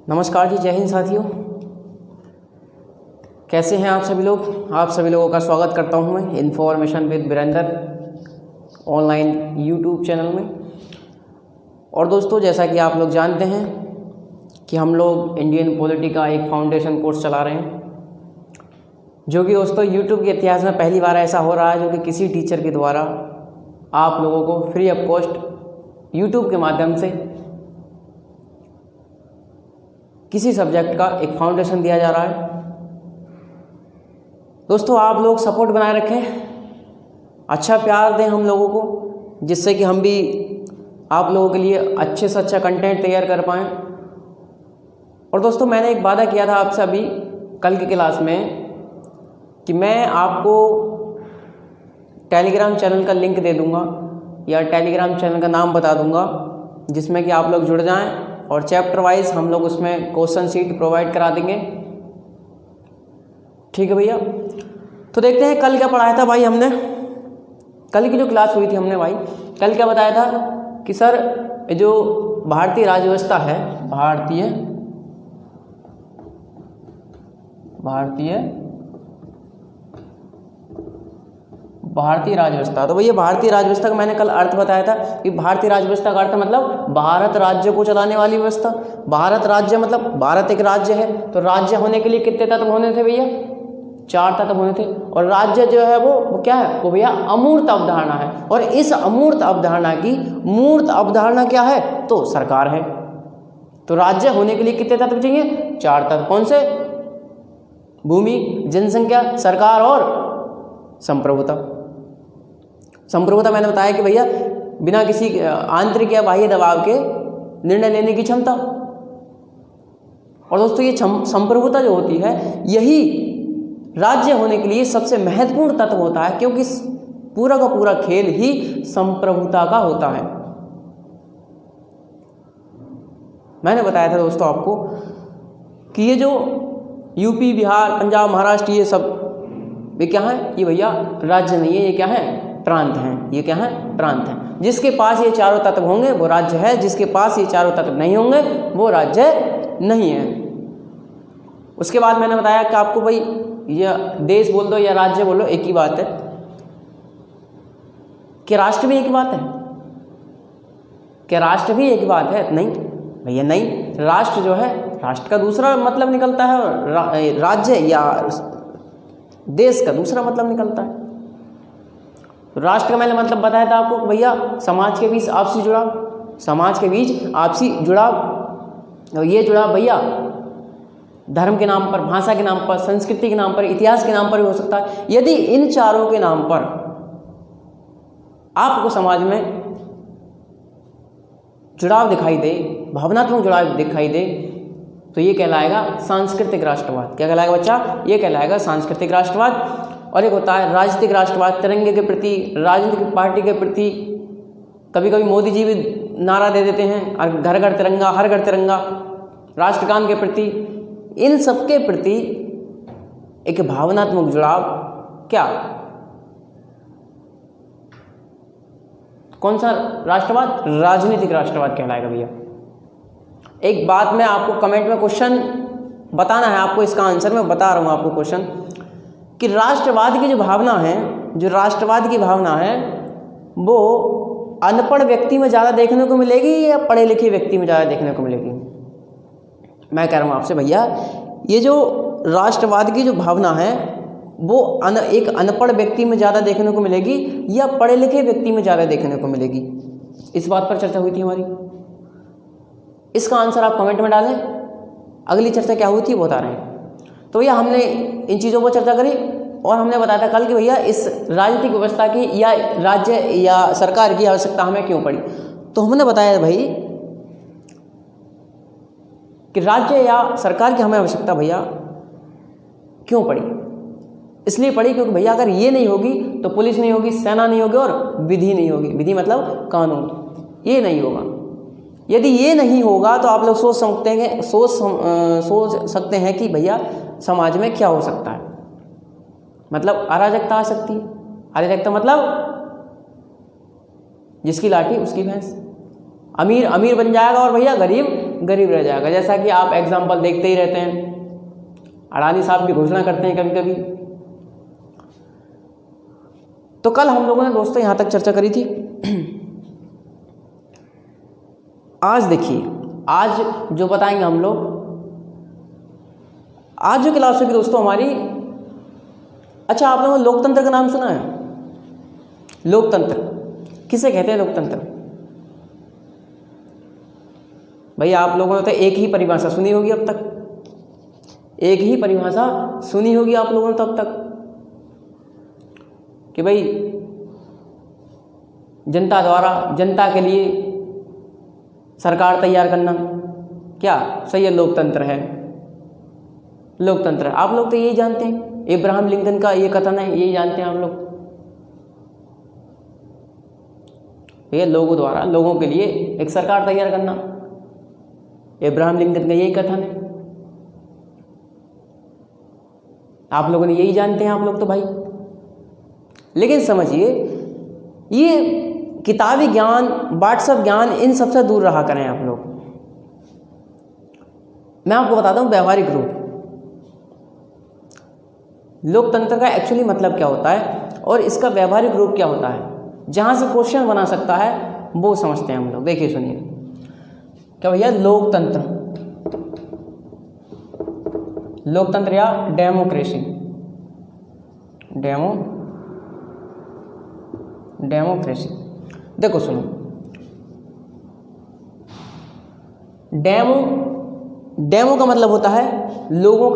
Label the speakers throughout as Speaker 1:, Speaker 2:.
Speaker 1: नमस्कार जी, जय हिंद साथियों। कैसे हैं आप सभी लोग। आप सभी लोगों का स्वागत करता हूं मैं information with Virendra online YouTube channel में। और दोस्तों, जैसा कि आप लोग जानते हैं कि हम लोग इंडियन पॉलिटी का एक फाउंडेशन कोर्स चला रहे हैं, जो कि दोस्तों यूट्यूब के इतिहास में पहली बार ऐसा हो रहा है जो कि किसी टीचर के द्वारा आप लोगों को फ्री ऑफ कॉस्ट यूट्यूब के माध्यम से किसी सब्जेक्ट का एक फाउंडेशन दिया जा रहा है। दोस्तों, आप लोग सपोर्ट बनाए रखें, अच्छा प्यार दें हम लोगों को, जिससे कि हम भी आप लोगों के लिए अच्छे से अच्छा कंटेंट तैयार कर पाएँ। और दोस्तों, मैंने एक वादा किया था आपसे अभी कल की क्लास में कि मैं आपको टेलीग्राम चैनल का लिंक दे दूंगा या टेलीग्राम चैनल का नाम बता दूंगा, जिसमें कि आप लोग जुड़ जाएं और चैप्टर वाइज हम लोग उसमें क्वेश्चन शीट प्रोवाइड करा देंगे। ठीक है भैया। तो देखते हैं कल क्या पढ़ाया था भाई हमने। कल की जो क्लास हुई थी हमने भाई कल क्या बताया था कि सर जो भारतीय राज्य व्यवस्था है, भारतीय राज्य व्यवस्था। तो भैया भारतीय राज्य व्यवस्था का मैंने कल अर्थ बताया था कि भारतीय राज्य व्यवस्था का अर्थ मतलब भारत राज्य को चलाने वाली व्यवस्था। भारत राज्य मतलब भारत एक राज्य है, तो राज्य होने के लिए कितने तत्व होने थे भैया? 4 तत्व होने थे। और राज्य जो है वो क्या है? वो भैया अमूर्त अवधारणा है। और इस अमूर्त अवधारणा की मूर्त अवधारणा क्या है? तो सरकार है। तो राज्य होने के लिए कितने तत्व चाहिए? 4 तत्व। कौन से? भूमि, जनसंख्या, सरकार और संप्रभुता। संप्रभुता मैंने बताया कि भैया बिना किसी आंतरिक या बाह्य दबाव के निर्णय लेने की क्षमता। और दोस्तों, ये संप्रभुता जो होती है यही राज्य होने के लिए सबसे महत्वपूर्ण तत्व होता है, क्योंकि पूरा का पूरा खेल ही संप्रभुता का होता है। मैंने बताया था दोस्तों आपको कि ये जो यूपी, बिहार, पंजाब, महाराष्ट्र, ये सब ये क्या है? ये भैया राज्य नहीं है, ये क्या है? प्रांत हैं। ये क्या है? प्रांत हैं। जिसके पास ये चारों तत्व होंगे वो राज्य है, जिसके पास ये चारों तत्व नहीं होंगे वो राज्य नहीं है। उसके बाद मैंने बताया कि आपको भाई ये देश बोल दो या राज्य बोलो, एक ही बात है। क्या राष्ट्र भी एक ही बात है? क्या राष्ट्र भी एक ही बात है? नहीं भैया, नहीं। राष्ट्र जो है, राष्ट्र का दूसरा मतलब निकलता है और राज्य या देश का दूसरा मतलब निकलता है। राष्ट्र का मैंने मतलब बताया था आपको भैया समाज के बीच आपसी जुड़ाव, समाज के बीच आपसी जुड़ाव। और ये जुड़ाव भैया धर्म के नाम पर, भाषा के नाम पर, संस्कृति के नाम पर, इतिहास के नाम पर भी हो सकता है। यदि इन चारों के नाम पर आपको समाज में जुड़ाव दिखाई दे, भावनात्मक जुड़ाव दिखाई दे, तो ये कहलाएगा सांस्कृतिक राष्ट्रवाद। क्या कहलाएगा बच्चा? ये कहलाएगा सांस्कृतिक राष्ट्रवाद। और एक होता है राजनीतिक राष्ट्रवाद, तिरंगे के प्रति, राजनीतिक पार्टी के प्रति। कभी कभी मोदी जी भी नारा दे देते हैं, घर घर तिरंगा, हर घर तिरंगा, राष्ट्रगान के प्रति। इन सब के प्रति एक भावनात्मक जुड़ाव, क्या कौन सा राष्ट्रवाद? राजनीतिक राष्ट्रवाद कहलाएगा भैया। एक बात मैं आपको कमेंट में क्वेश्चन बताना है, आपको इसका आंसर मैं बता रहा हूं आपको क्वेश्चन, कि राष्ट्रवाद की जो भावना है, जो राष्ट्रवाद की भावना है वो अनपढ़ व्यक्ति में ज़्यादा देखने को मिलेगी या पढ़े लिखे व्यक्ति में ज़्यादा देखने को मिलेगी? मैं कह रहा हूँ आपसे भैया, ये जो राष्ट्रवाद की जो भावना है वो एक अनपढ़ व्यक्ति में ज़्यादा देखने को मिलेगी या पढ़े लिखे व्यक्ति में ज़्यादा देखने को मिलेगी? इस बात पर चर्चा हुई थी हमारी। इसका आंसर आप कमेंट में डालें। अगली चर्चा क्या हुई थी वो बता रहे हैं। तो भैया हमने इन चीज़ों पर चर्चा करी और हमने बताया था कल कि भैया इस राजनीतिक व्यवस्था की या राज्य या सरकार की आवश्यकता हमें क्यों पड़ी। तो हमने बताया भाई कि राज्य या सरकार की हमें आवश्यकता भैया क्यों पड़ी। इसलिए पड़ी क्योंकि भैया अगर ये नहीं होगी तो पुलिस नहीं होगी, सेना नहीं होगी और विधि नहीं होगी। विधि मतलब कानून, ये नहीं होगा। यदि ये नहीं होगा तो आप लोग सोच सकते हैं कि भैया समाज में क्या हो सकता है। मतलब अराजकता आ सकती है। अराजकता मतलब जिसकी लाठी उसकी भैंस। अमीर अमीर बन जाएगा और भैया गरीब गरीब रह जाएगा। जैसा कि आप एग्जाम्पल देखते ही रहते हैं, अडानी साहब भी घोषणा करते हैं कभी कभी। तो कल हम लोगों ने दोस्तों यहाँ तक चर्चा करी थी। आज देखिए, आज जो बताएंगे हम लोग, आज जो क्लास होगी दोस्तों हमारी, अच्छा आप लोगों ने लोकतंत्र का नाम सुना है? लोकतंत्र किसे कहते हैं? लोकतंत्र भाई आप लोगों ने तो एक ही परिभाषा सुनी होगी अब तक, एक ही परिभाषा सुनी होगी आप लोगों ने तब तक कि भाई जनता द्वारा जनता के लिए सरकार तैयार करना, क्या सही है? लोकतंत्र है, लोकतंत्र। आप लोग तो यही जानते हैं, इब्राहिम लिंकन का ये कथन है, यही जानते हैं आप लोग। ये लोगों द्वारा लोगों के लिए एक सरकार तैयार करना, इब्राहिम लिंकन का यही कथन है। आप लोगों ने यही जानते हैं आप लोग तो भाई। लेकिन समझिए, ये किताबी ज्ञान, व्हाट्सएप ज्ञान, इन सबसे दूर रहा करें आप लोग। मैं आपको बताता हूं व्यवहारिक रूप लोकतंत्र का एक्चुअली मतलब क्या होता है और इसका व्यवहारिक रूप क्या होता है, जहां से क्वेश्चन बना सकता है वो समझते हैं हम लोग। देखिए सुनिए, क्या भैया लोकतंत्र, लोकतंत्र या डेमोक्रेसी, डेमोक्रेसी। देखो सुनो, डेमो का मतलब होता है लोगों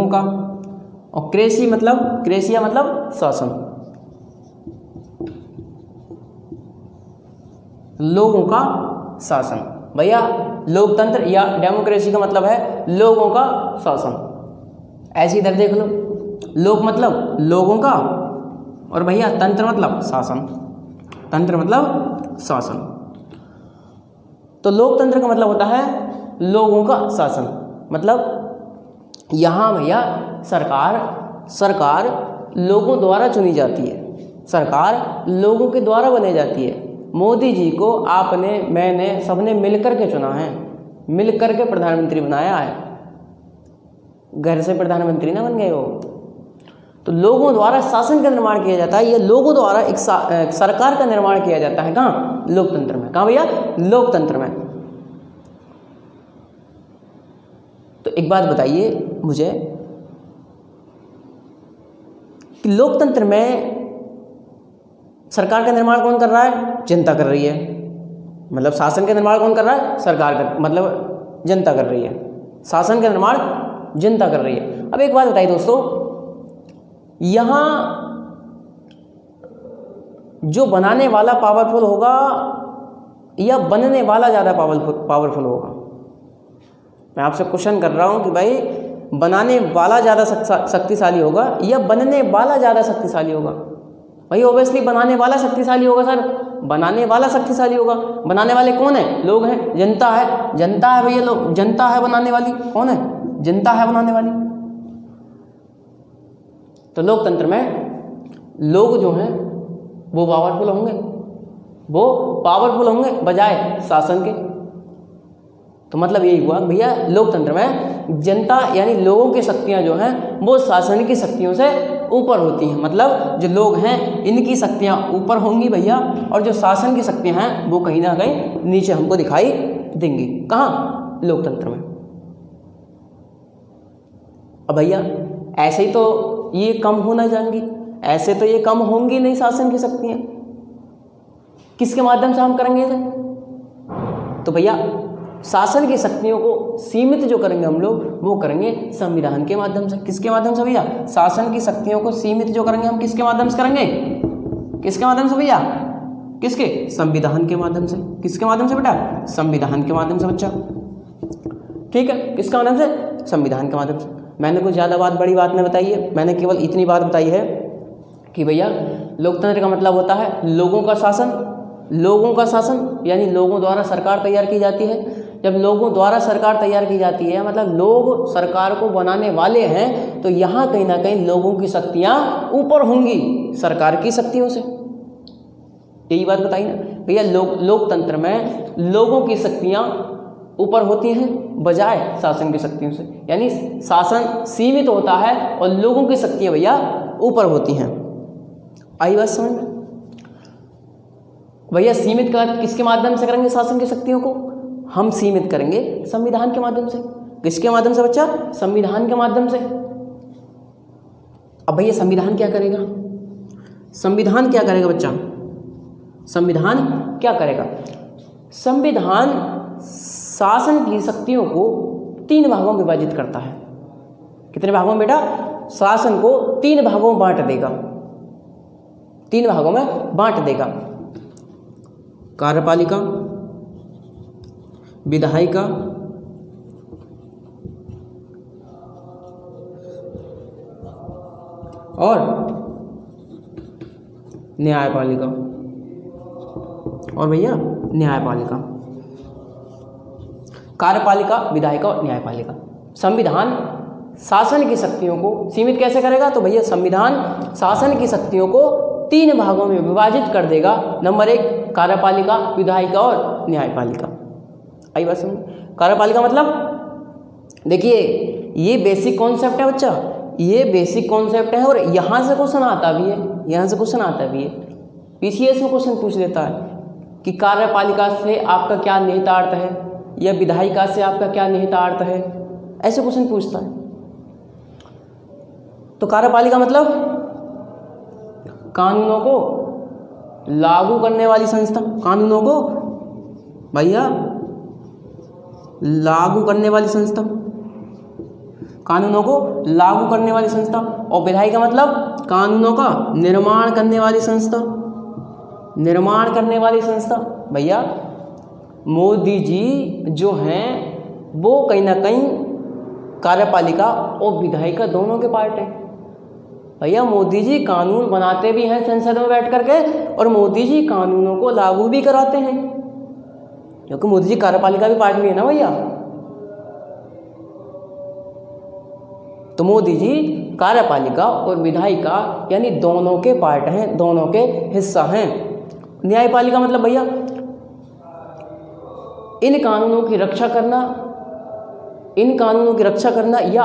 Speaker 1: का, और क्रेसिया मतलब शासन, लोगों का शासन। भैया लोकतंत्र या डेमोक्रेसी का मतलब है लोगों का शासन। ऐसे इधर देख लो, लोक मतलब लोगों का, और भैया तंत्र मतलब शासन, तंत्र मतलब शासन। तो लोकतंत्र का मतलब होता है लोगों का शासन, मतलब यहाँ भैया सरकार लोगों द्वारा चुनी जाती है, सरकार लोगों के द्वारा बनाई जाती है। मोदी जी को आपने, मैंने, सबने मिलकर के चुना है, मिलकर के प्रधानमंत्री बनाया है, घर से प्रधानमंत्री ना बन गए वो। तो लोगों द्वारा शासन का निर्माण किया जाता है, ये लोगों द्वारा एक सरकार का निर्माण किया जाता है। कहाँ? लोकतंत्र में। कहाँ भैया? लोकतंत्र में। तो एक बात बताइए मुझे कि लोकतंत्र में सरकार का निर्माण कौन कर रहा है? जनता कर रही है। मतलब शासन का निर्माण कौन कर रहा है? सरकार का, मतलब जनता कर रही है। शासन का निर्माण जनता कर रही है। अब एक बात बताइए दोस्तों, यहाँ जो बनाने वाला पावरफुल होगा या बनने वाला ज़्यादा पावरफुल होगा? मैं आपसे क्वेश्चन कर रहा हूँ कि भाई बनाने वाला ज़्यादा शक्तिशाली होगा या बनने वाला ज़्यादा शक्तिशाली होगा? भाई ऑब्वियसली बनाने वाला शक्तिशाली होगा सर, बनाने वाला शक्तिशाली होगा। बनाने वाले कौन है? लोग हैं, जनता है, जनता है भैया, लोग, जनता है बनाने वाली। कौन है? जनता है बनाने वाली। तो लोकतंत्र में लोग जो हैं वो पावरफुल होंगे, बजाय शासन के। तो मतलब यही हुआ भैया लोकतंत्र में जनता यानी लोगों की शक्तियां जो हैं वो शासन की शक्तियों से ऊपर होती हैं। मतलब जो लोग हैं इनकी शक्तियां ऊपर होंगी भैया, और जो शासन की शक्तियां हैं वो कहीं ना कहीं नीचे हमको दिखाई देंगी। कहाँ? लोकतंत्र में। अब भैया ऐसे ही तो ये कम होना जाएंगी, ऐसे तो ये कम होंगी नहीं शासन की शक्तियां। किसके माध्यम से हम करेंगे इसे? तो भैया शासन की शक्तियों को सीमित जो करेंगे हम लोग, वो करेंगे संविधान के माध्यम से। किसके माध्यम से भैया? शासन की शक्तियों को सीमित जो करेंगे हम किसके माध्यम से करेंगे? किसके माध्यम से भैया? किसके? संविधान के माध्यम से। किसके माध्यम से बेटा? संविधान के माध्यम से बच्चा। ठीक है, किसके माध्यम से? संविधान के माध्यम से। मैंने कुछ ज़्यादा बड़ी बात नहीं बताई है, मैंने केवल इतनी बात बताई है कि भैया लोकतंत्र का मतलब होता है लोगों का शासन। लोगों का शासन यानी लोगों द्वारा सरकार तैयार की जाती है। जब लोगों द्वारा सरकार तैयार की जाती है मतलब लोग सरकार को बनाने वाले हैं, तो यहाँ कहीं ना कहीं लोगों की शक्तियाँ ऊपर होंगी सरकार की शक्तियों से। यही बात बताई ना। भैया लोकतंत्र में लोगों की शक्तियाँ ऊपर होती हैं बजाय शासन की शक्तियों से, यानी शासन सीमित होता है और लोगों की शक्तियाँ भैया ऊपर होती हैं। आई बात समझ में? भैया सीमित कर किसके माध्यम से करेंगे शासन की शक्तियों को? हम सीमित करेंगे संविधान के माध्यम से। किसके माध्यम से बच्चा? संविधान के माध्यम से। अब भैया संविधान क्या करेगा? संविधान क्या करेगा बच्चा? संविधान क्या करेगा? संविधान शासन की शक्तियों को 3 भागों में विभाजित करता है। कितने भागों में बेटा? शासन को 3 भागों में बांट देगा। 3 भागों में बांट देगा। कार्यपालिका, विधायिका और न्यायपालिका। और भैया न्यायपालिका, कार्यपालिका, विधायिका और न्यायपालिका। संविधान शासन की शक्तियों को सीमित कैसे करेगा? तो भैया संविधान शासन की शक्तियों को 3 भागों में विभाजित कर देगा। नंबर 1 कार्यपालिका, विधायिका और न्यायपालिका। आई बात समझ? कार्यपालिका मतलब देखिए ये बेसिक कॉन्सेप्ट है बच्चा, ये बेसिक कॉन्सेप्ट है और यहाँ से क्वेश्चन आता भी है, यहाँ से क्वेश्चन आता भी है। पीसीएस में क्वेश्चन पूछ देता है कि कार्यपालिका से आपका क्या निहितार्थ है या विधायिका से आपका क्या निहितार्थ है, ऐसे क्वेश्चन पूछता है। तो कार्यपालिका मतलब कानूनों को लागू करने वाली संस्था, कानूनों को भैया लागू करने वाली संस्था, कानूनों को लागू करने वाली संस्था। और विधायिका मतलब कानूनों का निर्माण करने वाली संस्था, निर्माण करने वाली संस्था। भैया मोदी जी जो हैं वो कहीं ना कहीं कार्यपालिका और विधायिका दोनों के पार्ट हैं। भैया मोदी जी कानून बनाते भी हैं संसद में बैठ करके और मोदी जी कानूनों को लागू भी कराते हैं, क्योंकि मोदी जी कार्यपालिका भी पार्ट में है ना भैया। तो मोदी जी कार्यपालिका और विधायिका यानी दोनों के पार्ट हैं, दोनों के हिस्सा हैं। न्यायपालिका मतलब भैया इन कानूनों की रक्षा करना, इन कानूनों की रक्षा करना या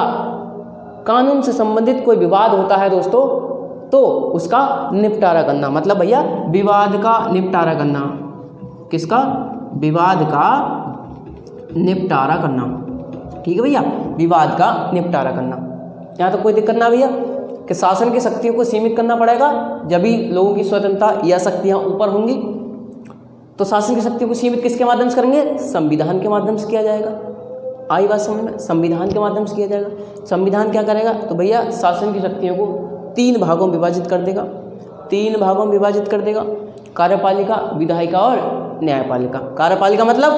Speaker 1: कानून से संबंधित कोई विवाद होता है दोस्तों तो उसका निपटारा करना। मतलब भैया विवाद का निपटारा करना। किसका? विवाद का निपटारा करना। ठीक है भैया, विवाद का निपटारा करना। यहाँ तो कोई दिक्कत ना भैया कि शासन की शक्तियों को सीमित करना पड़ेगा, जब भी लोगों की स्वतंत्रता या शक्तियाँ ऊपर होंगी। तो शासन की शक्तियों को सीमित किसके माध्यम से करेंगे? संविधान के माध्यम से किया जाएगा। आई बात समझ में? संविधान के माध्यम से किया जाएगा। संविधान क्या करेगा? तो भैया शासन की शक्तियों को 3 भागों में विभाजित कर देगा, 3 भागों में विभाजित कर देगा। कार्यपालिका, विधायिका और न्यायपालिका। कार्यपालिका मतलब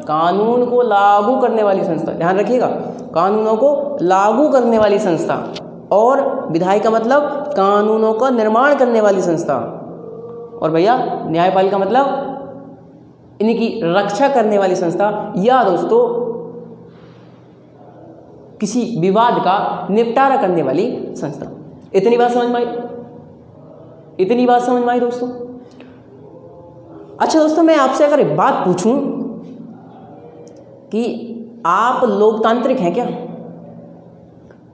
Speaker 1: कानून को लागू करने वाली संस्था, ध्यान रखिएगा, कानूनों को लागू करने वाली संस्था। और विधायिका मतलब कानूनों का निर्माण करने वाली संस्था। और भैया न्यायपालिका मतलब इनकी रक्षा करने वाली संस्था या दोस्तों किसी विवाद का निपटारा करने वाली संस्था। इतनी बात समझ में आई? इतनी बात समझ में आई दोस्तों? अच्छा दोस्तों, मैं आपसे अगर एक बात पूछूं कि आप लोकतांत्रिक हैं क्या?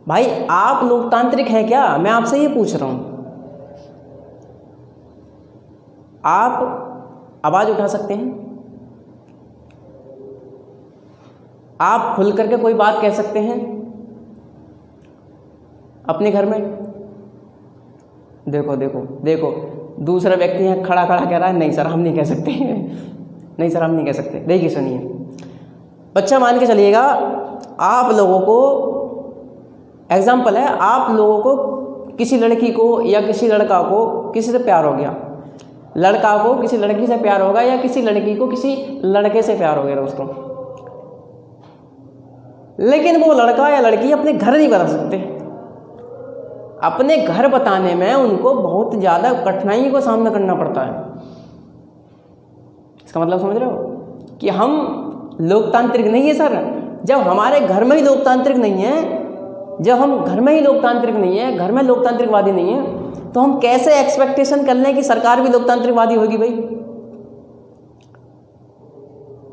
Speaker 1: भाई आप लोकतांत्रिक हैं क्या? मैं आपसे ये पूछ रहा हूं। आप आवाज उठा सकते हैं, आप खुल करके कोई बात कह सकते हैं अपने घर में। देखो देखो देखो, दूसरा व्यक्ति यहाँ खड़ा खड़ा कह रहा है नहीं सर हम नहीं कह सकते नहीं सर हम नहीं कह सकते। देखिए सुनिए, बच्चा मान के चलिएगा आप लोगों को, एग्जाम्पल है, आप लोगों को किसी लड़की को या किसी लड़का को किसी से प्यार हो गया, लड़का को किसी लड़की से प्यार होगा या किसी लड़की को किसी लड़के से प्यार हो गया दोस्तों, लेकिन वो लड़का या लड़की अपने घर नहीं बता सकते। अपने घर बताने में उनको बहुत ज़्यादा कठिनाई का सामना करना पड़ता है। इसका मतलब समझ रहे हो कि हम लोकतांत्रिक नहीं है सर। जब हमारे घर में ही लोकतांत्रिक नहीं है, जब हम घर में ही लोकतांत्रिक नहीं है, घर में लोकतांत्रिकवादी नहीं है, तो हम कैसे एक्सपेक्टेशन कर लें कि सरकार भी लोकतांत्रिकवादी होगी भाई?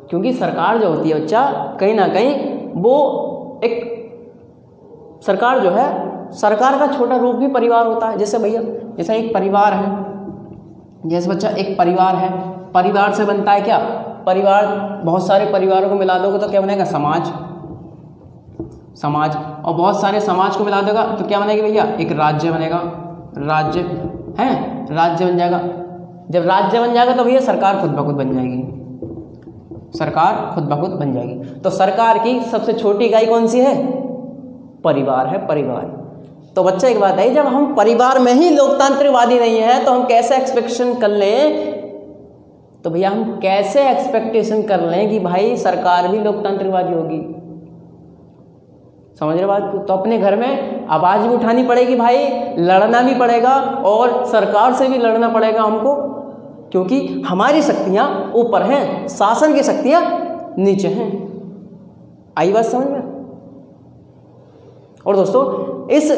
Speaker 1: क्योंकि सरकार जो होती है बच्चा, कहीं ना कहीं वो एक सरकार जो है, सरकार का छोटा रूप भी परिवार होता है। जैसे भैया, जैसे एक परिवार है, जैसे बच्चा एक परिवार है, परिवार से बनता है क्या, परिवार, बहुत सारे परिवारों को मिला दोगे तो क्या बनेगा, समाज, समाज, और बहुत सारे समाज को मिला देगा तो क्या बनेगा भैया, एक राज्य बनेगा, राज्य है, राज्य बन जाएगा। जब राज्य बन जाएगा तो भैया सरकार खुद ब खुद बन जाएगी, सरकार खुद ब खुद बन जाएगी। तो सरकार की सबसे छोटी इकाई कौन सी है, परिवार है, परिवार। तो बच्चा एक बात है, जब हम परिवार में ही लोकतांत्रिकवादी नहीं है तो हम कैसे एक्सपेक्टेशन कर लें, तो भैया हम कैसे एक्सपेक्टेशन कर लें कि भाई सरकार भी लोकतांत्रिकवादी होगी। समझ रहे बात को? तो अपने घर में आवाज़ भी उठानी पड़ेगी भाई, लड़ना भी पड़ेगा और सरकार से भी लड़ना पड़ेगा हमको, क्योंकि हमारी शक्तियाँ ऊपर हैं, शासन की शक्तियाँ नीचे हैं। आई बात समझ में? और दोस्तों, इस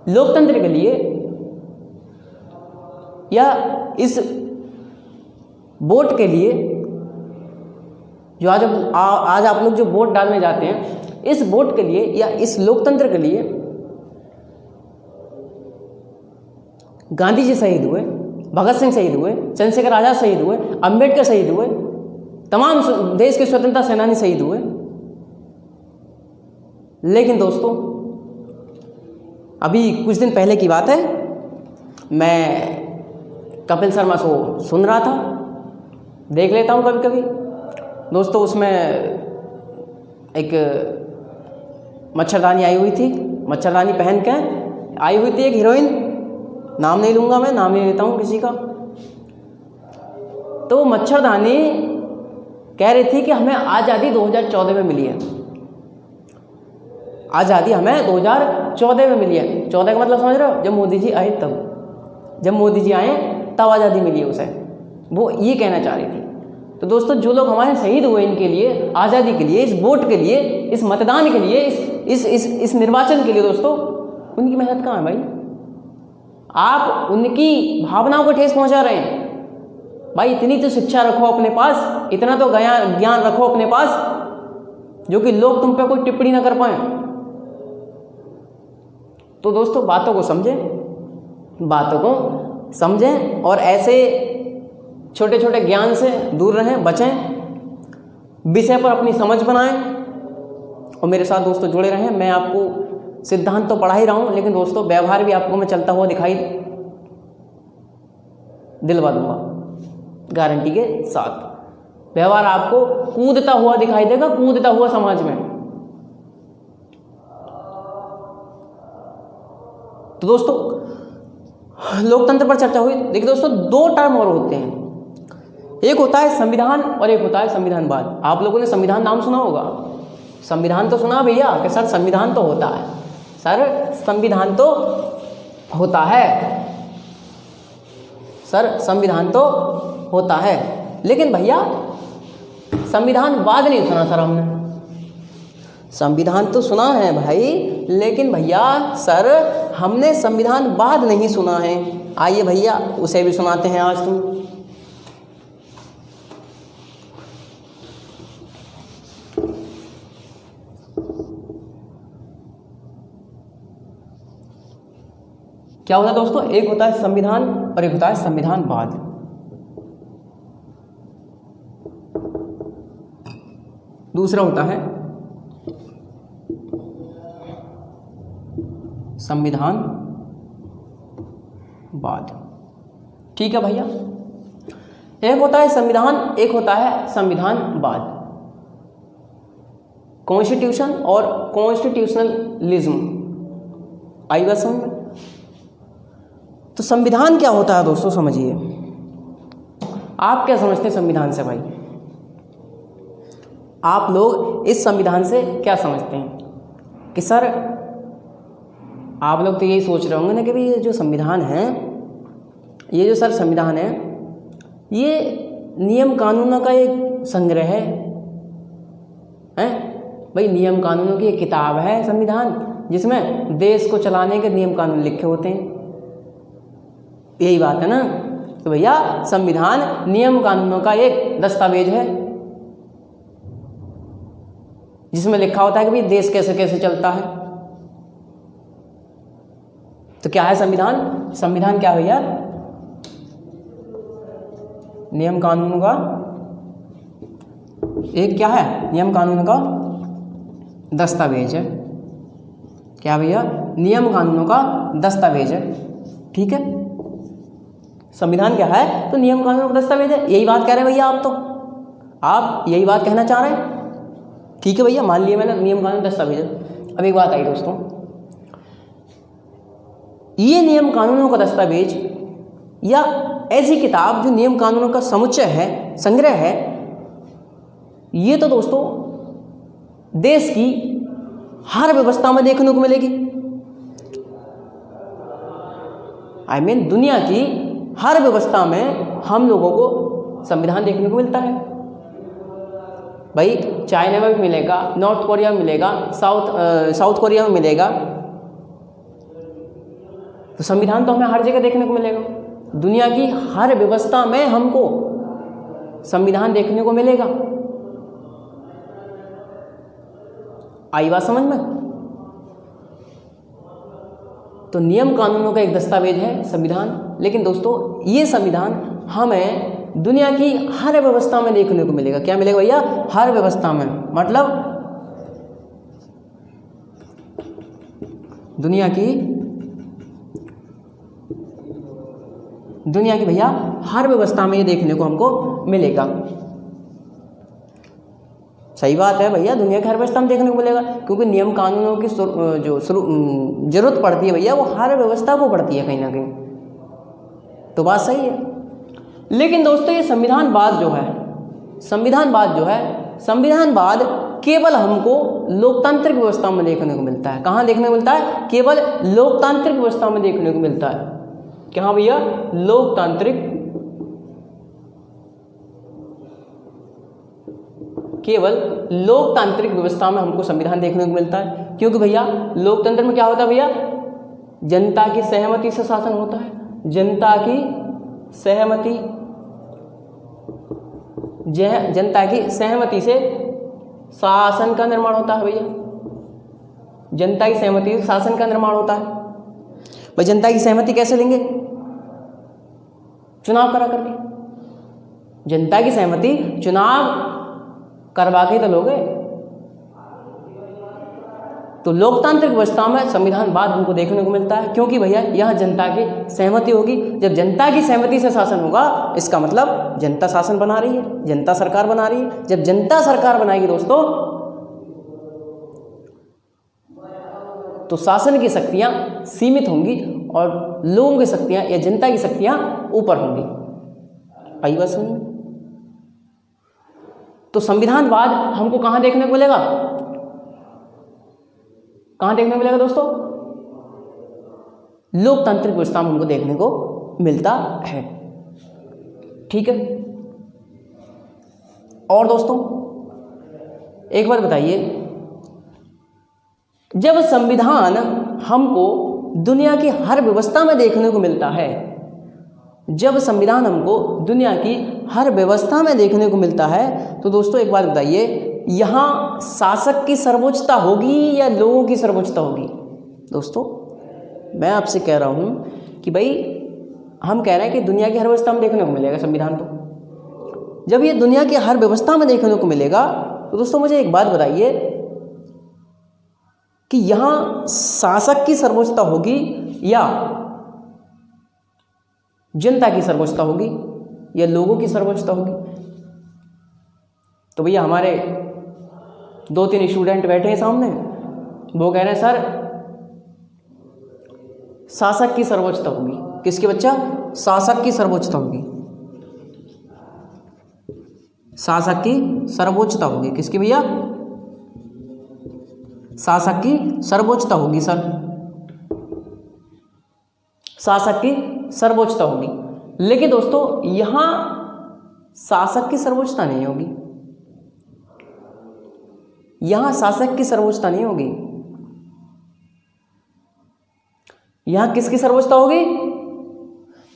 Speaker 1: लोकतंत्र के लिए या इस वोट के लिए जो आज आप लोग जो वोट डालने जाते हैं, इस वोट के लिए या इस लोकतंत्र के लिए गांधी जी शहीद हुए, भगत सिंह शहीद हुए, चंद्रशेखर आजाद शहीद हुए, अंबेडकर शहीद हुए, तमाम देश के स्वतंत्रता सेनानी शहीद हुए। लेकिन दोस्तों, अभी कुछ दिन पहले की बात है, मैं कपिल शर्मा शो सुन रहा था, देख लेता हूँ कभी कभी दोस्तों। उसमें एक मच्छरदानी आई हुई थी, मच्छरदानी पहन के आई हुई थी एक हीरोइन, नाम नहीं लूँगा मैं, नाम नहीं लेता हूँ किसी का। तो मच्छरदानी कह रही थी कि हमें आज़ादी 2014 में मिली है, आज़ादी हमें 2014 में मिली है। 14 का मतलब समझ रहे हो, जब मोदी जी आए तब, जब मोदी जी आए तब आज़ादी मिली है उसे, वो ये कहना चाह रही थी। तो दोस्तों, जो लोग हमारे शहीद हुए इनके लिए, आज़ादी के लिए, इस वोट के लिए, इस मतदान के लिए, इस निर्वाचन के लिए, दोस्तों उनकी मेहनत कहाँ है भाई? आप उनकी भावनाओं को ठेस पहुंचा रहे हैं भाई। इतनी तो शिक्षा रखो अपने पास, इतना तो ज्ञान रखो अपने पास जो कि लोग तुम पे कोई टिप्पणी ना कर पाए। तो दोस्तों, बातों को समझें और ऐसे छोटे छोटे ज्ञान से दूर रहें, बचें, विषय पर अपनी समझ बनाएं और मेरे साथ दोस्तों जुड़े रहें। मैं आपको सिद्धांत तो पढ़ा ही रहा हूँ, लेकिन दोस्तों व्यवहार भी आपको मैं चलता हुआ दिखाई दिलवा दूंगा, गारंटी के साथ। व्यवहार आपको कूदता हुआ दिखाई देगा, कूदता हुआ समाज में। तो दोस्तों, लोकतंत्र पर चर्चा हुई। देखिए दोस्तों, दो टर्म और होते हैं, एक होता है संविधान और एक होता है संविधानवाद। आप लोगों ने संविधान नाम सुना होगा, संविधान तो सुना भैया कि सर संविधान तो होता है, सर संविधान तो होता है, सर संविधान तो होता है। लेकिन भैया संविधानवाद नहीं सुना सर हमने। संविधान तो सुना है भाई, लेकिन भैया सर हमने संविधानवाद नहीं सुना है। आइए भैया उसे भी सुनाते हैं आज तुम। क्या होता है दोस्तों, एक होता है संविधान और एक होता है संविधानवाद। दूसरा होता है संविधानवाद। ठीक है भैया, एक होता है संविधान, एक होता है संविधानवाद। कॉन्स्टिट्यूशन और कॉन्स्टिट्यूशनलिज्म। आई बात समझ में? तो संविधान क्या होता है दोस्तों, समझिए। आप क्या समझते हैं संविधान से भाई? आप लोग इस संविधान से क्या समझते हैं कि सर, आप लोग तो यही सोच रहे होंगे ना कि भाई ये जो संविधान है, ये जो सर संविधान है, ये नियम कानूनों का एक संग्रह है भाई। नियम कानूनों की एक किताब है संविधान, जिसमें देश को चलाने के नियम कानून लिखे होते हैं। यही बात है ना? तो भैया संविधान नियम कानूनों का एक दस्तावेज है, जिसमें लिखा होता है कि भाई देश कैसे कैसे चलता है। तो क्या है संविधान? संविधान क्या है भैया? नियम कानूनों का एक क्या है? नियम कानूनों का दस्तावेज है। क्या भैया? नियम कानूनों का दस्तावेज है। ठीक है, संविधान क्या है? तो नियम कानूनों का दस्तावेज है। यही बात कह रहे हैं भैया आप, तो आप यही बात कहना चाह रहे हैं। ठीक है भैया, मान लिया मैंने नियम कानून दस्तावेज है। अब एक बात आई दोस्तों, ये नियम कानूनों का दस्तावेज या ऐसी किताब जो नियम कानूनों का समुच्चय है, संग्रह है, ये तो दोस्तों देश की हर व्यवस्था में देखने को मिलेगी। दुनिया की हर व्यवस्था में हम लोगों को संविधान देखने को मिलता है। भाई चाइना में भी मिलेगा, नॉर्थ कोरिया में मिलेगा, साउथ कोरिया में मिलेगा, तो संविधान तो हमें हर जगह देखने को मिलेगा। दुनिया की हर व्यवस्था में हमको संविधान देखने को मिलेगा। आई बात समझ में? तो नियम कानूनों का एक दस्तावेज है संविधान, लेकिन दोस्तों ये संविधान हमें दुनिया की हर व्यवस्था में देखने को मिलेगा। क्या मिलेगा भैया? हर व्यवस्था में, मतलब दुनिया की भैया हर व्यवस्था में ये देखने को हमको मिलेगा। सही बात है भैया, दुनिया की हर व्यवस्था में देखने को मिलेगा, क्योंकि नियम कानूनों की जो जरूरत पड़ती है भैया वो हर व्यवस्था को पड़ती है कहीं ना कहीं। तो बात सही है। लेकिन दोस्तों ये संविधानवाद केवल हमको लोकतांत्रिक व्यवस्था में देखने को मिलता है। कहाँ देखने को मिलता है? केवल लोकतांत्रिक व्यवस्था में देखने को मिलता है। क्या भैया? केवल लोकतांत्रिक व्यवस्था में हमको संविधान देखने को मिलता है। क्योंकि भैया लोकतंत्र में क्या होता है भैया? जनता की सहमति से शासन होता है। जनता की सहमति से शासन का निर्माण होता है भैया। जनता की सहमति से शासन का निर्माण होता है। भाई जनता की सहमति कैसे लेंगे? चुनाव करा करके। जनता की सहमति चुनाव करवा के तो लोगे। तो लोकतांत्रिक व्यवस्था में संविधानवाद हमको देखने को मिलता है, क्योंकि भैया यहाँ जनता की सहमति होगी। जब जनता की सहमति से शासन होगा, इसका मतलब जनता शासन बना रही है, जनता सरकार बना रही है। जब जनता सरकार बनाएगी दोस्तों, तो शासन की शक्तियां सीमित होंगी और लोगों की शक्तियां या जनता की शक्तियां ऊपर होंगी। आई बात समझ? तो संविधानवाद हमको कहां देखने को मिलेगा? कहां देखने को मिलेगा दोस्तों? लोकतांत्रिक व्यवस्था में हमको देखने को मिलता है। ठीक है। और दोस्तों एक बात बताइए, जब संविधान हमको दुनिया की हर व्यवस्था में देखने को मिलता है, जब संविधान हमको दुनिया की हर व्यवस्था में देखने को मिलता है, तो दोस्तों एक बात बताइए, यहाँ शासक की सर्वोच्चता होगी या लोगों की सर्वोच्चता होगी? दोस्तों मैं आपसे कह रहा हूँ कि भाई हम कह रहे हैं कि दुनिया की हर व्यवस्था में देखने को मिलेगा संविधान। तो जब ये दुनिया की हर व्यवस्था में देखने को मिलेगा, तो दोस्तों मुझे एक बात बताइए कि यहाँ शासक की सर्वोच्चता होगी या जनता की सर्वोच्चता होगी या लोगों की सर्वोच्चता होगी? तो भैया हमारे 2-3 स्टूडेंट बैठे हैं सामने, वो कह रहे हैं सर शासक की सर्वोच्चता होगी। किसकी बच्चा? शासक की सर्वोच्चता होगी। शासक की सर्वोच्चता होगी। किसकी भैया? शासक की सर्वोच्चता होगी सर, शासक की सर्वोच्चता होगी। लेकिन दोस्तों यहां शासक की सर्वोच्चता नहीं होगी, यहां शासक की सर्वोच्चता नहीं होगी। यहां किसकी सर्वोच्चता होगी?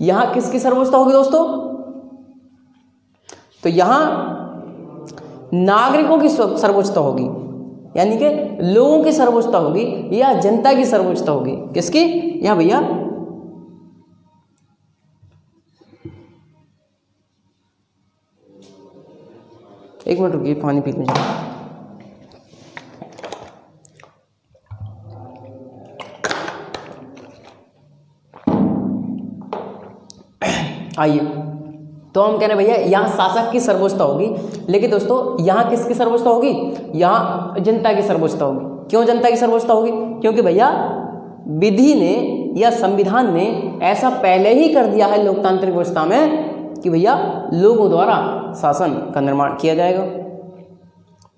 Speaker 1: यहां किसकी सर्वोच्चता होगी दोस्तों? तो यहां नागरिकों की सर्वोच्चता होगी। यानी कि लोगों की सर्वोच्चता होगी या जनता की सर्वोच्चता होगी? किसकी? यहाँ भैया एक मिनट रुकिए, पानी पी लीजिए। आइए, तो हम कह रहे हैं भैया यहाँ शासक की सर्वोच्चता होगी, लेकिन दोस्तों यहाँ किसकी सर्वोच्चता होगी? यहाँ जनता की सर्वोच्चता होगी। क्यों जनता की सर्वोच्चता होगी? क्योंकि भैया विधि ने या संविधान ने ऐसा पहले ही कर दिया है लोकतांत्रिक व्यवस्था में कि भैया लोगों द्वारा शासन का निर्माण किया जाएगा।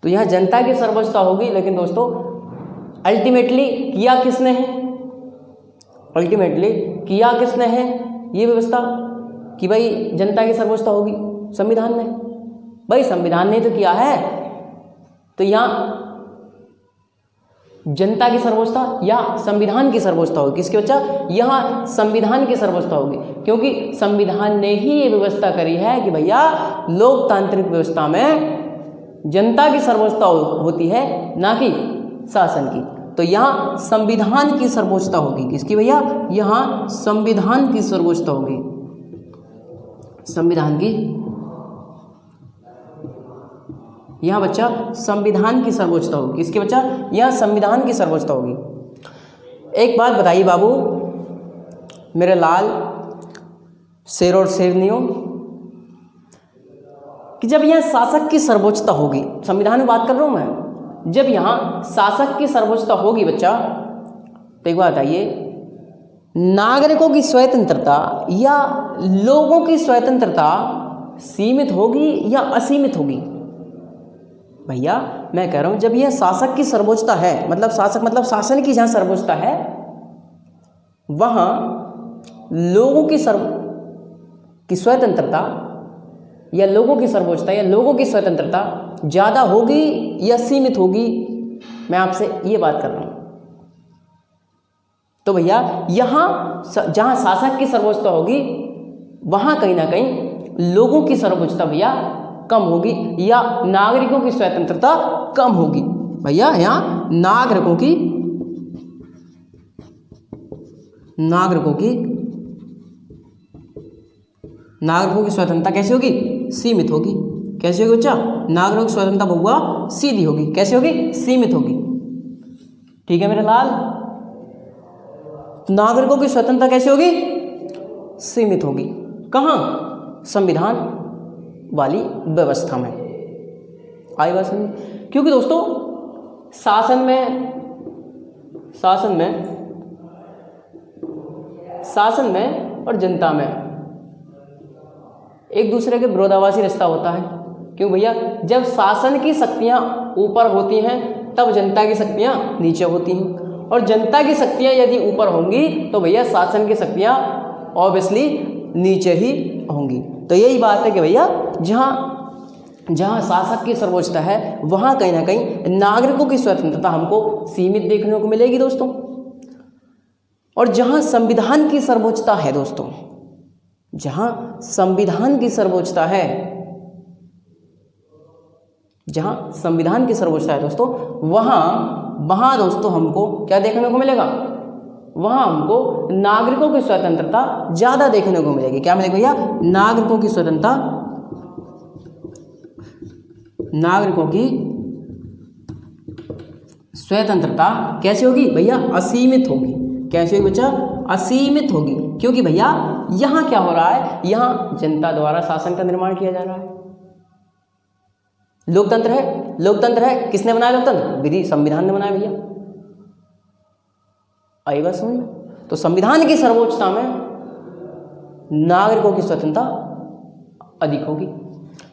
Speaker 1: तो यहाँ जनता की सर्वोच्चता होगी, लेकिन दोस्तों अल्टीमेटली किया किसने है? अल्टीमेटली किया किसने है ये व्यवस्था कि भाई जनता की सर्वोच्चता होगी? संविधान ने। भाई संविधान ने तो किया है, तो यहाँ जनता की सर्वोच्चता या संविधान की सर्वोच्चता होगी? किसकी बच्चा? यहाँ संविधान की सर्वोच्चता होगी, क्योंकि संविधान ने ही ये व्यवस्था करी है कि भैया लोकतांत्रिक व्यवस्था में जनता की सर्वोच्चता होती है, ना कि शासन की। तो यहाँ संविधान की सर्वोच्चता होगी। किसकी भैया? यहाँ संविधान की सर्वोच्चता होगी। संविधान की, यहाँ बच्चा संविधान की सर्वोच्चता होगी। किसकी बच्चा? यहाँ संविधान की सर्वोच्चता होगी। एक बात बताइए बाबू मेरे लाल शेर और शेरनियों, कि जब यहाँ शासक की सर्वोच्चता होगी, संविधान में बात कर रहा हूँ मैं, जब यहाँ शासक की सर्वोच्चता होगी बच्चा, तो एक बात बताइए, नागरिकों की स्वतंत्रता या लोगों की स्वतंत्रता सीमित होगी या असीमित होगी? भैया मैं कह रहा हूं जब यह शासक की सर्वोच्चता है, मतलब शासक मतलब शासन की जहां सर्वोच्चता है, वहां लोगों की स्वतंत्रता या लोगों की सर्वोच्चता या लोगों की स्वतंत्रता ज़्यादा होगी या सीमित होगी? मैं आपसे ये बात कर रहा हूं। तो भैया यहाँ जहाँ शासक की सर्वोच्चता होगी वहाँ कहीं ना कहीं लोगों की सर्वोच्चता भैया कम होगी या नागरिकों की स्वतंत्रता कम होगी। भैया यहाँ नागरिकों की स्वतंत्रता कैसी होगी? सीमित होगी। कैसी होगी बच्चा? नागरिकों की स्वतंत्रता बहुआ सीधी होगी। कैसी होगी? सीमित होगी। ठीक है मेरे लाल, नागरिकों की स्वतंत्रता कैसी होगी? सीमित होगी। कहाँ? संविधान वाली व्यवस्था में। आई बात समझ? क्योंकि दोस्तों शासन में और जनता में एक दूसरे के विरोधाभासी रिश्ता होता है। क्यों भैया? जब शासन की शक्तियां ऊपर होती हैं तब जनता की शक्तियां नीचे होती हैं, और जनता की शक्तियां यदि ऊपर होंगी तो भैया शासन की शक्तियां ऑब्वियसली नीचे ही होंगी। तो यही बात है कि भैया जहाँ शासक की सर्वोच्चता है वहाँ कहीं ना कहीं नागरिकों की स्वतंत्रता हमको सीमित देखने को मिलेगी दोस्तों। और जहाँ संविधान की सर्वोच्चता है दोस्तों, जहाँ संविधान की सर्वोच्चता है दोस्तों, वहाँ दोस्तों हमको क्या देखने को मिलेगा? वहाँ हमको नागरिकों की स्वतंत्रता ज़्यादा देखने को मिलेगी। क्या मिलेगी भैया? नागरिकों की स्वतंत्रता कैसी होगी भैया? असीमित होगी। कैसी होगी बच्चा? असीमित होगी। क्योंकि भैया यहाँ क्या हो रहा है? यहाँ जनता द्वारा शासन का निर्माण किया जा रहा है। लोकतंत्र है। किसने बनाया लोकतंत्र? विधि, संविधान ने बनाया भैया। आई बात समझ में? तो संविधान की सर्वोच्चता में नागरिकों की स्वतंत्रता अधिक होगी,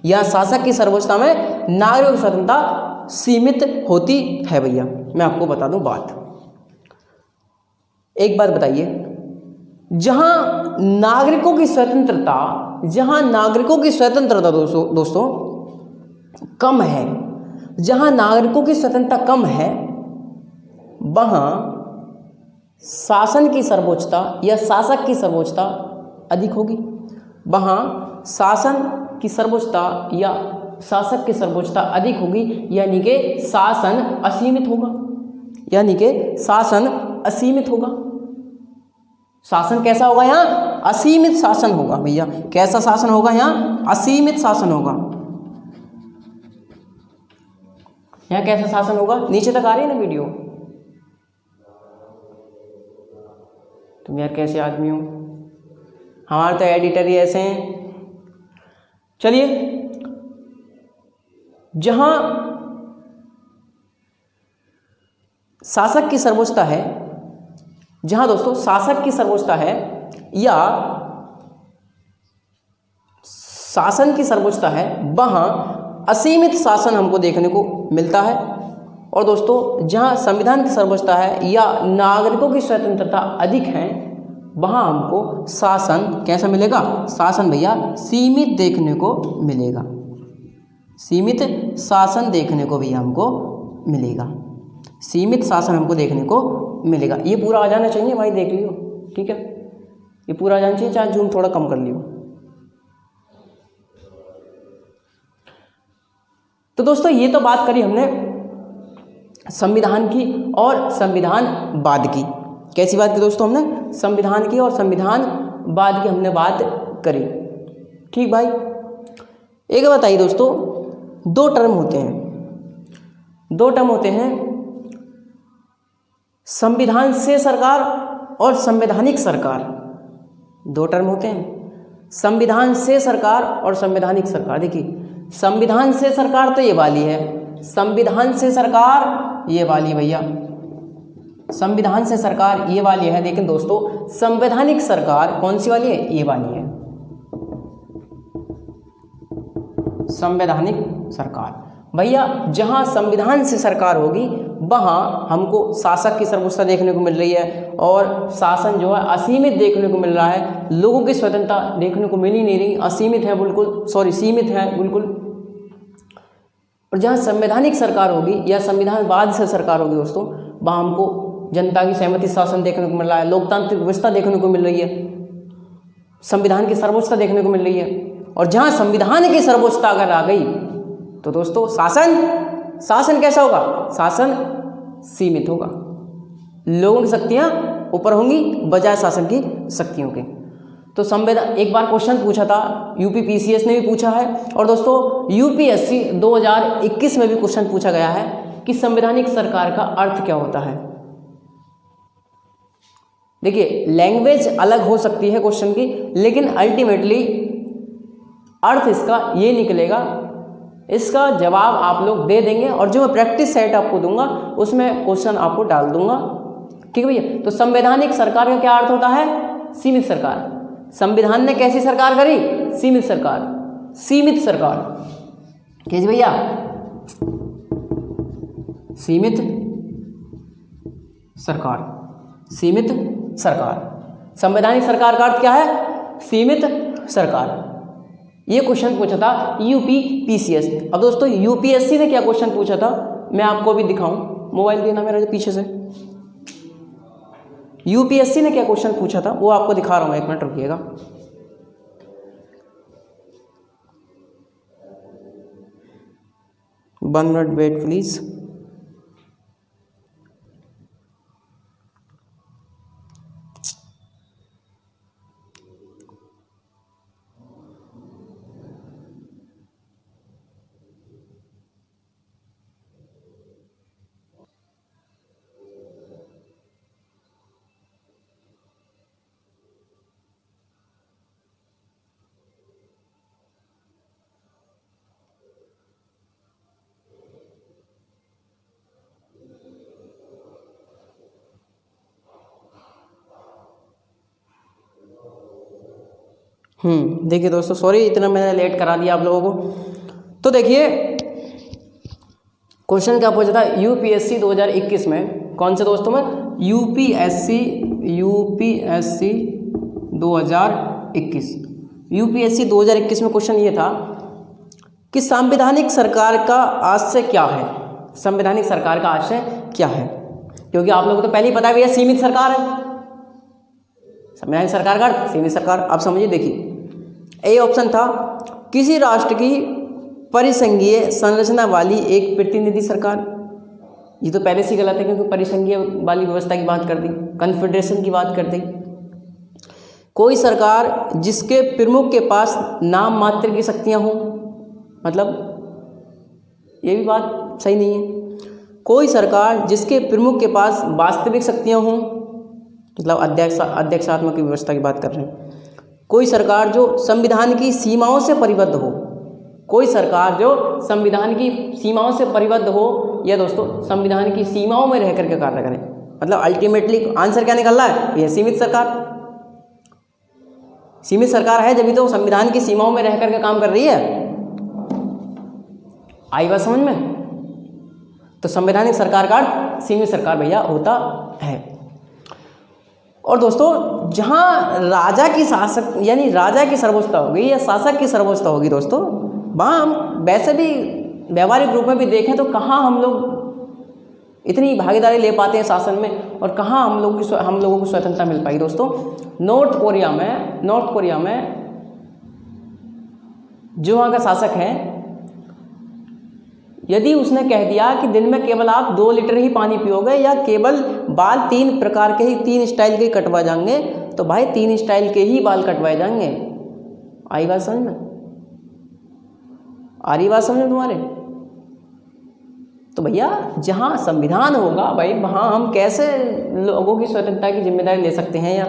Speaker 1: या शासक की सर्वोच्चता में नागरिकों की स्वतंत्रता सीमित होती है। भैया मैं आपको बता दूं बात, एक बात बताइए, जहां नागरिकों की स्वतंत्रता दोस्तों कम है, जहां नागरिकों की स्वतंत्रता कम है, वहां शासन की सर्वोच्चता या शासक की सर्वोच्चता अधिक होगी। वहां शासन की सर्वोच्चता या शासक की सर्वोच्चता अधिक होगी, यानी कि शासन असीमित होगा, यानी कि शासन असीमित होगा। शासन कैसा होगा यहाँ? असीमित शासन होगा भैया। कैसा शासन होगा यहाँ? असीमित शासन होगा। यहाँ कैसा शासन होगा? नीचे तक आ रही है ना वीडियो? तुम यार कैसे आदमी हो, हमारे तो एडिटर ही ऐसे हैं। चलिए, जहां शासक की सर्वोच्चता है, जहां दोस्तों शासक की सर्वोच्चता है या शासन की सर्वोच्चता है, वहां असीमित शासन हमको देखने को मिलता है। और दोस्तों जहां संविधान की सर्वोच्चता है या नागरिकों की स्वतंत्रता अधिक है, वहां हमको शासन कैसा मिलेगा? शासन भैया सीमित देखने को मिलेगा। सीमित शासन देखने को भैया हमको मिलेगा। सीमित शासन हमको देखने को मिलेगा। ये पूरा आ जाना चाहिए भाई, देख लियो, ठीक है? ये पूरा आ जाना चाहिए, चाहे जूम थोड़ा कम कर लियो। तो दोस्तों ये तो बात करी हमने संविधान की और संविधानवाद की। कैसी बात की दोस्तों? हमने संविधान की और संविधानवाद की हमने बात करी, ठीक भाई। एक बताइए दोस्तों, दो टर्म होते हैं, संविधान से सरकार और संवैधानिक सरकार। दो टर्म होते हैं, संविधान से सरकार और संवैधानिक सरकार। देखिए, संविधान से सरकार तो ये वाली है, संविधान से सरकार ये वाली भैया, संविधान से सरकार ये वाली है। लेकिन दोस्तों संवैधानिक सरकार कौन सी वाली है? ये वाली है, संवैधानिक सरकार। भैया जहां संविधान से सरकार होगी वहां हमको शासक की सर्वोच्चता देखने को मिल रही है और शासन जो है असीमित देखने को मिल रहा है। लोगों की स्वतंत्रता देखने को मिल ही नहीं रही, असीमित है बिल्कुल, सीमित है बिल्कुल। और जहां संवैधानिक सरकार होगी या संविधानवाद से सरकार होगी दोस्तों, वहां हमको जनता की सहमति शासन देखने को मिल रहा है, लोकतांत्रिक व्यवस्था देखने को मिल रही है, संविधान की सर्वोच्चता देखने को मिल रही है। और जहां संविधान की सर्वोच्चता अगर आ गई तो दोस्तों शासन कैसा होगा? शासन सीमित होगा, लोगों की शक्तियां ऊपर होंगी बजाय शासन की शक्तियों के। तो संविधान, एक बार क्वेश्चन पूछा था, यूपी पीसीएस ने भी पूछा है और दोस्तों यूपीएससी 2021 में भी क्वेश्चन पूछा गया है कि संवैधानिक सरकार का अर्थ क्या होता है। देखिए, लैंग्वेज अलग हो सकती है क्वेश्चन की, लेकिन अल्टीमेटली अर्थ इसका ये निकलेगा। इसका जवाब आप लोग दे देंगे और जो मैं प्रैक्टिस सेट आपको दूंगा उसमें क्वेश्चन आपको डाल दूंगा, ठीक है भैया। तो संवैधानिक सरकार का क्या अर्थ होता है? सीमित सरकार। संविधान ने कैसी सरकार करी? सीमित सरकार। सीमित सरकार कैसी भैया? सीमित सरकार। सीमित सरकार। संवैधानिक सरकार का अर्थ क्या है? सीमित सरकार। ये क्वेश्चन पूछा था यूपी पीसीएस। अब दोस्तों यूपीएससी ने क्या क्वेश्चन पूछा था मैं आपको भी दिखाऊं, मोबाइल देना मेरा जो पीछे से। यूपीएससी ने क्या क्वेश्चन पूछा था वो आपको दिखा रहा हूं, 1 मिनट रुकिएगा। One minute wait please. देखिए दोस्तों, सॉरी इतना मैंने लेट करा दिया आप लोगों को। तो देखिए क्वेश्चन क्या पूछा था यूपीएससी 2021 में, कौन से दोस्तों में? यूपीएससी 2021। यूपीएससी 2021 में क्वेश्चन ये था कि संवैधानिक सरकार का आशय क्या है? संवैधानिक सरकार का आशय क्या है? क्योंकि आप लोगों को तो पहले ही पता है भैया सीमित सरकार है। संवैधानिक सरकार का अर्थ सीमित सरकार। आप समझिए, देखिए ए ऑप्शन था किसी राष्ट्र की परिसंघीय संरचना वाली एक प्रतिनिधि सरकार। ये तो पहले से गलत है क्योंकि परिसंघीय वाली व्यवस्था की बात कर दी, कन्फेडरेशन की बात कर दी। कोई सरकार जिसके प्रमुख के पास नाम मात्र की शक्तियाँ हों, मतलब ये भी बात सही नहीं है। कोई सरकार जिसके प्रमुख के पास वास्तविक शक्तियाँ हों, मतलब अध्यक्षात्मक व्यवस्था की बात कर रहे हैं। कोई सरकार जो संविधान की सीमाओं से परिबद्ध हो, कोई सरकार जो संविधान की सीमाओं से परिबद्ध हो, या दोस्तों संविधान की सीमाओं में रह करके कार्य करे। मतलब अल्टीमेटली आंसर क्या निकल रहा है? यह सीमित सरकार। सीमित सरकार है जब भी तो संविधान की सीमाओं में रह करके काम कर रही है। आई बात समझ में? तो संवैधानिक सरकार का अर्थ सीमित सरकार भैया होता है। और दोस्तों जहाँ राजा की शासक यानी राजा की सर्वोच्चता होगी या शासक की सर्वोच्चता होगी दोस्तों, वहाँ हम वैसे भी व्यवहारिक रूप में भी देखें तो कहाँ हम लोग इतनी भागीदारी ले पाते हैं शासन में, और कहाँ हम लोगों को स्वतंत्रता मिल पाई दोस्तों। नॉर्थ कोरिया में जो वहाँ का शासक है, यदि उसने कह दिया कि दिन में केवल आप 2 लीटर ही पानी पियोगे या केवल बाल 3 प्रकार के ही 3 स्टाइल के ही कटवाए जाएंगे, तो भाई 3 स्टाइल के ही बाल कटवाए जाएंगे। आई बात समझ में? आ रही बात समझ में तुम्हारे? तो भैया जहाँ संविधान होगा भाई वहाँ हम कैसे लोगों की स्वतंत्रता की जिम्मेदारी ले सकते हैं, या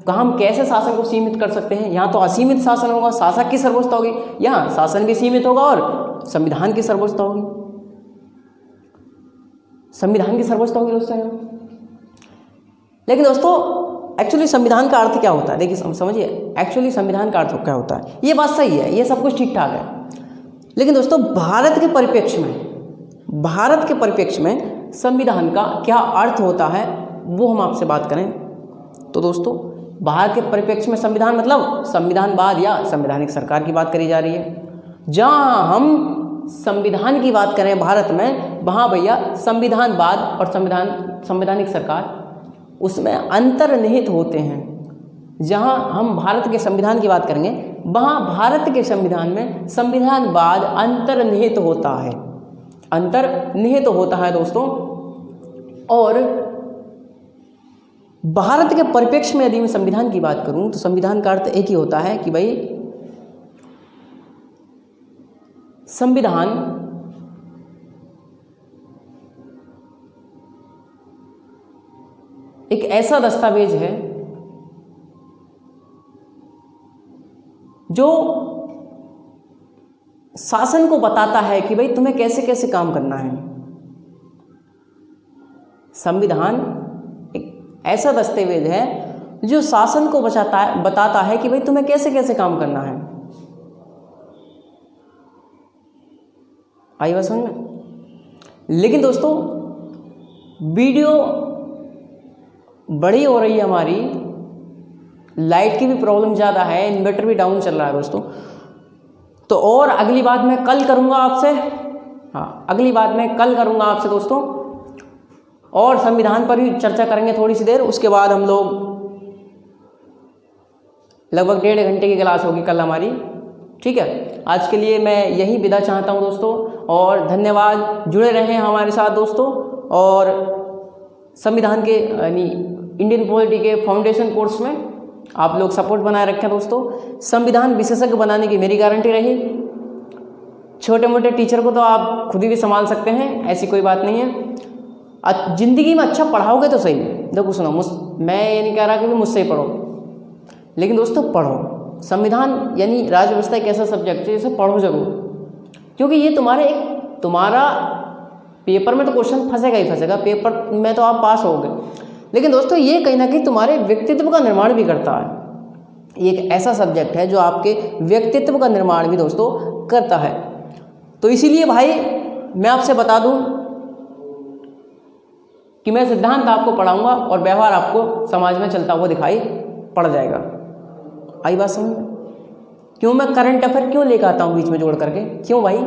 Speaker 1: कहाँ हम कैसे शासन को सीमित कर सकते हैं। यहाँ तो असीमित शासन होगा, शासक की सर्वोच्चता होगी, यहाँ शासन भी सीमित होगा और संविधान की सर्वोच्चता होगी। संविधान की सर्वोच्चता होगी दोस्तों। लेकिन दोस्तों एक्चुअली संविधान का अर्थ क्या होता है? देखिए समझिए, एक्चुअली संविधान का अर्थ क्या होता है। ये बात सही है, ये सब कुछ ठीक ठाक है, लेकिन दोस्तों भारत के परिप्रेक्ष्य में संविधान का क्या अर्थ होता है वो हम आपसे बात करें तो दोस्तों भारत के परिप्रेक्ष्य में संविधान मतलब संविधानवाद या संवैधानिक सरकार की बात करी जा रही है। जहाँ हम संविधान की बात करें भारत में, वहाँ भैया संविधानवाद और संवैधानिक सरकार उसमें अंतर्निहित होते हैं। जहाँ हम भारत के संविधान की बात करेंगे वहाँ भारत के संविधान में संविधानवाद अंतर्निहित होता है दोस्तों। और भारत के परिप्रेक्ष्य में यदि मैं संविधान की बात करूं तो संविधान का अर्थ एक ही होता है कि भाई संविधान एक ऐसा दस्तावेज है जो शासन को बताता है कि भाई तुम्हें कैसे कैसे काम करना है। संविधान एक ऐसा दस्तावेज है जो शासन को बताता है कि भाई तुम्हें कैसे कैसे काम करना है। आई बात समझ में? लेकिन दोस्तों वीडियो बड़ी हो रही है हमारी, लाइट की भी प्रॉब्लम ज़्यादा है, इन्वर्टर भी डाउन चल रहा है दोस्तों। तो और अगली बात मैं कल करूँगा आपसे, अगली बात मैं कल करूँगा आपसे दोस्तों, और संविधान पर ही चर्चा करेंगे थोड़ी सी देर। उसके बाद हम लोग लगभग 1.5 घंटे की क्लास होगी कल हमारी, ठीक है। आज के लिए मैं यही विदा चाहता हूँ दोस्तों, और धन्यवाद। जुड़े रहें हमारे साथ दोस्तों, और संविधान के यानी इंडियन पॉलिटी के फाउंडेशन कोर्स में आप लोग सपोर्ट बनाए रखें दोस्तों। संविधान विशेषज्ञ बनाने की मेरी गारंटी रही। छोटे मोटे टीचर को तो आप खुद ही भी संभाल सकते हैं, ऐसी कोई बात नहीं है। ज़िंदगी में अच्छा पढ़ाओगे तो सही। देखो सुनो, मैं ये नहीं कह रहा कि मुझसे ही पढ़ो, लेकिन दोस्तों पढ़ो। संविधान यानी राज्य व्यवस्था एक ऐसा सब्जेक्ट है जिसे पढ़ो जरूर, क्योंकि ये तुम्हारा पेपर में तो क्वेश्चन फंसेगा ही फंसेगा, पेपर में तो आप पास होगे, लेकिन दोस्तों ये कहीं ना कहीं तुम्हारे व्यक्तित्व का निर्माण भी करता है। ये एक ऐसा सब्जेक्ट है जो आपके व्यक्तित्व का निर्माण भी दोस्तों करता है। तो इसीलिए भाई मैं आपसे बता दूं कि मैं सिद्धांत आपको पढ़ाऊंगा और व्यवहार आपको समाज में चलता हुआ दिखाई पड़ जाएगा। आई बात समझ में? क्यों मैं करंट अफेयर क्यों लेकर आता हूँ बीच में जोड़ करके? क्यों भाई?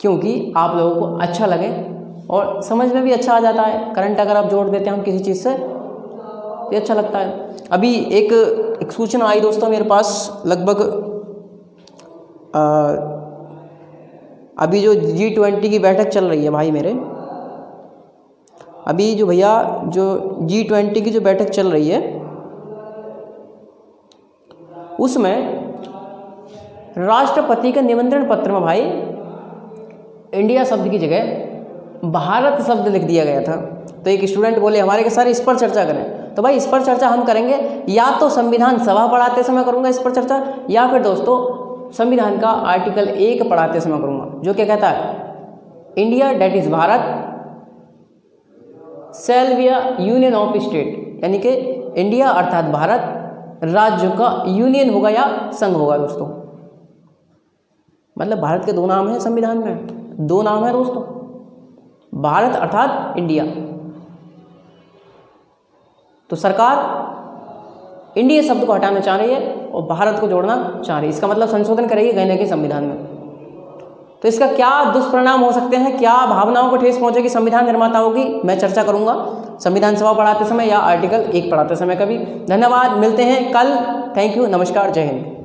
Speaker 1: क्योंकि आप लोगों को अच्छा लगे और समझ में भी अच्छा आ जाता है। करंट अगर आप जोड़ देते हैं हम किसी चीज़ से तो अच्छा लगता है। अभी एक सूचना आई दोस्तों मेरे पास, लगभग अभी जो G20 की बैठक चल रही है भाई मेरे, अभी जो भैया जो G20 की जो बैठक चल रही है उसमें राष्ट्रपति के निमंत्रण पत्र में भाई इंडिया शब्द की जगह भारत शब्द लिख दिया गया था। तो एक स्टूडेंट बोले हमारे के सर इस पर चर्चा करें, तो भाई इस पर चर्चा हम करेंगे, या तो संविधान सभा पढ़ाते समय करूंगा इस पर चर्चा, या फिर दोस्तों संविधान का आर्टिकल 1 पढ़ाते समय करूंगा, जो क्या कहता है India that is Bharat shall be a union of state, यानी कि इंडिया अर्थात भारत राज्यों का यूनियन होगा या संघ होगा दोस्तों। मतलब भारत के 2 नाम हैं संविधान में, 2 नाम है दोस्तों, भारत अर्थात इंडिया। तो सरकार इंडिया शब्द को हटाना चाह रही है और भारत को जोड़ना चाह रही है, इसका मतलब संशोधन करेगी कहीं ना कहीं संविधान में। तो इसका क्या दुष्परिणाम हो सकते हैं, क्या भावनाओं को ठेस पहुंचेगी संविधान निर्माताओं की, मैं चर्चा करूंगा संविधान सभा पढ़ाते समय या आर्टिकल 1 पढ़ाते समय कभी। धन्यवाद, मिलते हैं कल। थैंक यू, नमस्कार, जय हिंद।